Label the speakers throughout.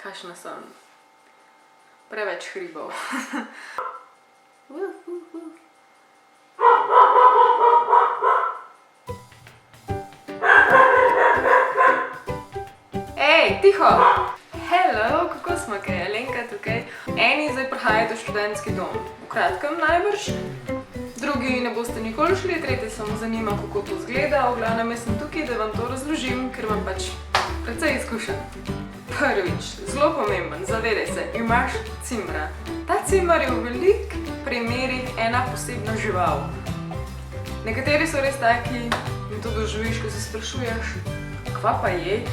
Speaker 1: Kakšna sem? Preveč hribov. Ej, tiho! Hello, kako smo kaj? Alenka tukaj. Eni zdaj prihajate v študentski dom. V kratkem najbrž. Drugi ne boste nikoli šli, tretji samo zanima, kako to izgleda. V glavnem, jaz sem tukaj, da vam to razložim, ker vam pač precej izkušen. Prvič, zelo pomemben, zavedaj se, imaš cimra. Ta cimer je v velik primerih ena posebna žival. Nekateri so res taki in to doživiš, ko se sprašuješ, kva pa je?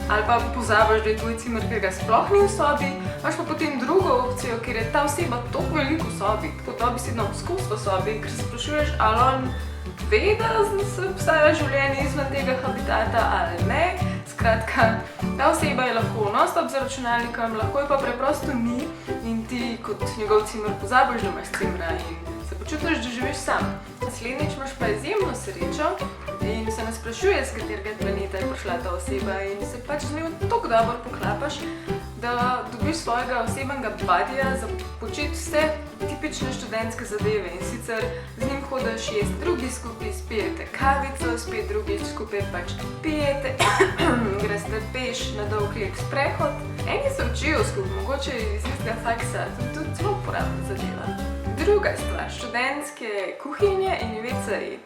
Speaker 1: Ali pa pozabiš, da je tvoj cimer, ker ga sploh ni v sobi, imaš pa potem drugo opcijo, ker je ta oseba toliko veliko v sobi, tako da bi si skozi v sobi, ker se sprašuješ, ali on ve, da obstaja življenje izven tega habitata ali ne. Skratka, ta oseba je lahko non-stop za računalnikom, lahko je pa preprosto ni in ti kot njegov cimer pozabiš, da imaš cimra in se počutiš, da živiš sam. Naslednjič imaš pa izjemno srečo in se ne sprašuje, z katerega planeta je prišla ta oseba in se pač z njo tako dobro poklapaš, da dobiš svojega osebnega buddyja za početi vse tipične študentske zadeve in sicer z njim hodiš jesti, drugi skupaj spijete kavico, spet drugi skupaj pač pijete, greste peš na dolg lep sprehod. Eni se učijo skupaj, mogoče iz istega faksa, tudi zelo uporabna zadeva. Druga stvar, študentske kuhinje in WC-ji.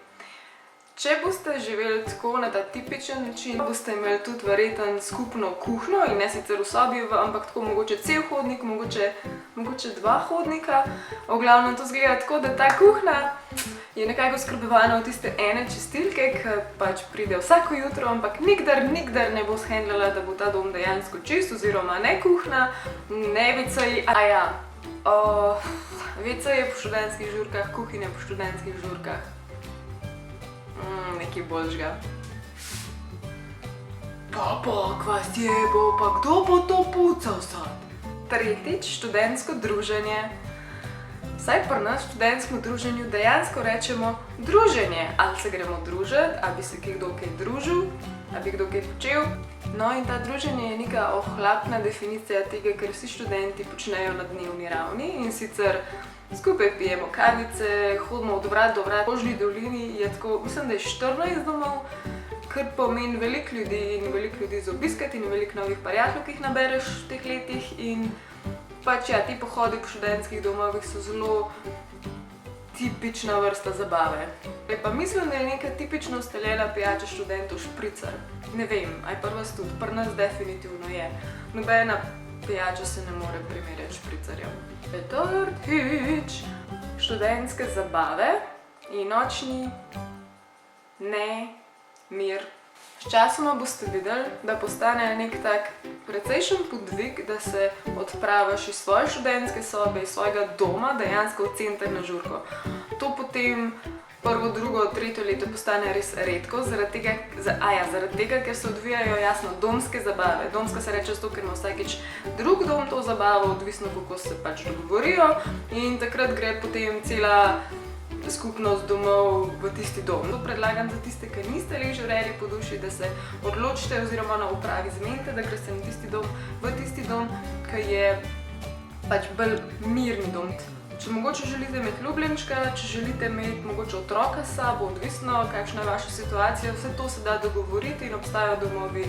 Speaker 1: Če boste živeli tako na ta tipičen način, boste imeli tudi verjetno skupno kuhinjo in ne sicer v sobi, ampak tako mogoče cel hodnik, mogoče dva hodnika. V glavnem to izgleda tako, da ta kuhinja je nekako oskrbovana od tiste ene čistilke, ki pač pride vsako jutro, ampak nikdar ne bo shendlala, da bo ta dom dejansko čist, oziroma ne kuhinja, ne WC-ji. WC-ji po študentskih žurkah, kuhinja po študentskih žurkah. Nekaj boljšega. Kva je bo, pa kdo bo to pucal sad? Tretjič, študentsko druženje. Vsaj pri nas v študentskem druženju dejansko rečemo druženje. Ali se gremo družiti, ali bi se kdo kaj družil, ali bi kdo kaj počel. No in ta druženje je neka ohlapna definicija tega, kar vsi študenti počnejo na dnevni ravni in sicer skupaj pijemo kavice, hodimo od vrat do vrat. V Rožni dolini je tako, mislim, da je 14 domov, kar pomeni veliko ljudi in veliko ljudi za obiskati in veliko novih prijateljev, ki jih nabereš v teh letih. In pač ja, ti pohodi po študentskih domovih so zelo tipična vrsta zabave. Pa mislim, da je neka tipično ustaljena pijača študentov špricer. Ne vem, aj pri vas tudi, pri nas definitivno je. Nobena pijača se ne more primerjati špricerjem. Četrtič, študentske zabave in nočni nemir. Sčasoma boste videli, da postane nek tak precejšen podvig, da se odpraviš iz svoje študentske sobe, iz svojega doma, dejansko v center na žurko. To potem prvo, drugo, tretje leto postane res redko, zaradi tega, ker se odvijajo jasno domske zabave. Domska se reče zato, ker ima vsakič drug dom to zabavo, odvisno kako se pač dogovorijo in takrat gre potem cela skupnost domov v tisti dom. To predlagam za tiste, ki niste le žurerji po duši, da se odločite oziroma na upravi zmenite, da greste na tisti dom, ki je pač bolj mirni dom. Če mogoče želite imeti ljubljenčka, če želite imeti mogoče otroka s sabo, odvisno kakšna je vaša situacija, vse to se da dogovoriti in obstajajo domovi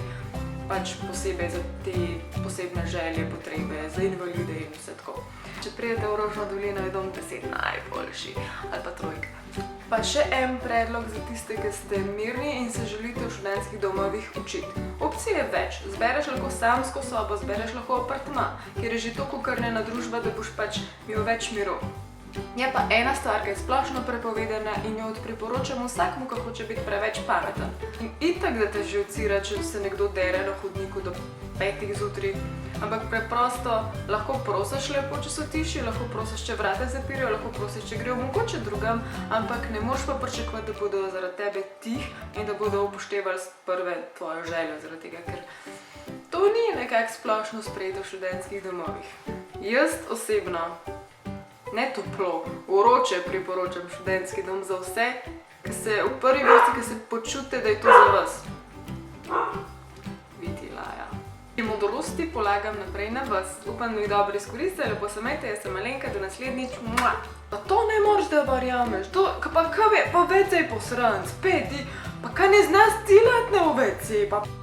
Speaker 1: pač posebej za te posebne želje, potrebe, za invalide in vse tako. Če pridete v Rožno dolino, je dom 10 najboljši ali pa trojka. Pa še en predlog za tiste, ki ste mirni in se želite v študentskih domovih učiti. Opcije je več. Zbereš lahko samsko sobo, zbereš lahko apartma, kjer je že toliko okrnjena družba, da boš pač imel več miru. Je pa ena stvar, ki je splošno prepovedana in jo priporočamo vsakmu, ki hoče biti preveč pameten. In itak, da te živcira, če se nekdo dere na hodniku do 5 zjutraj, ampak preprosto lahko prosiš lepo, če so tiši, lahko prosiš, če vrata zapirajo, lahko prosiš, če grejo mogoče drugam, ampak ne moreš pa pričakovati, da bodo zaradi tebe tih in da bodo upoštevali prve tvojo željo, zaradi tega, ker to ni nekako splošno sprejeto v študentskih domovih. Jaz osebno ne toplo, vroče priporočam študentski dom za vse, ki se v prvi vrsti, ki se počutite, da je to za vas. Viti laja. modrosti polagam naprej na vas. Upam, da jih dobro izkoristite, lepo se imejte, jaz sem Alenka, do naslednjič. Pa to ne moreš, da verjameš, pa kaj je, pa WC je posran, spet, pa kaj ne znaš delati na WC, pa...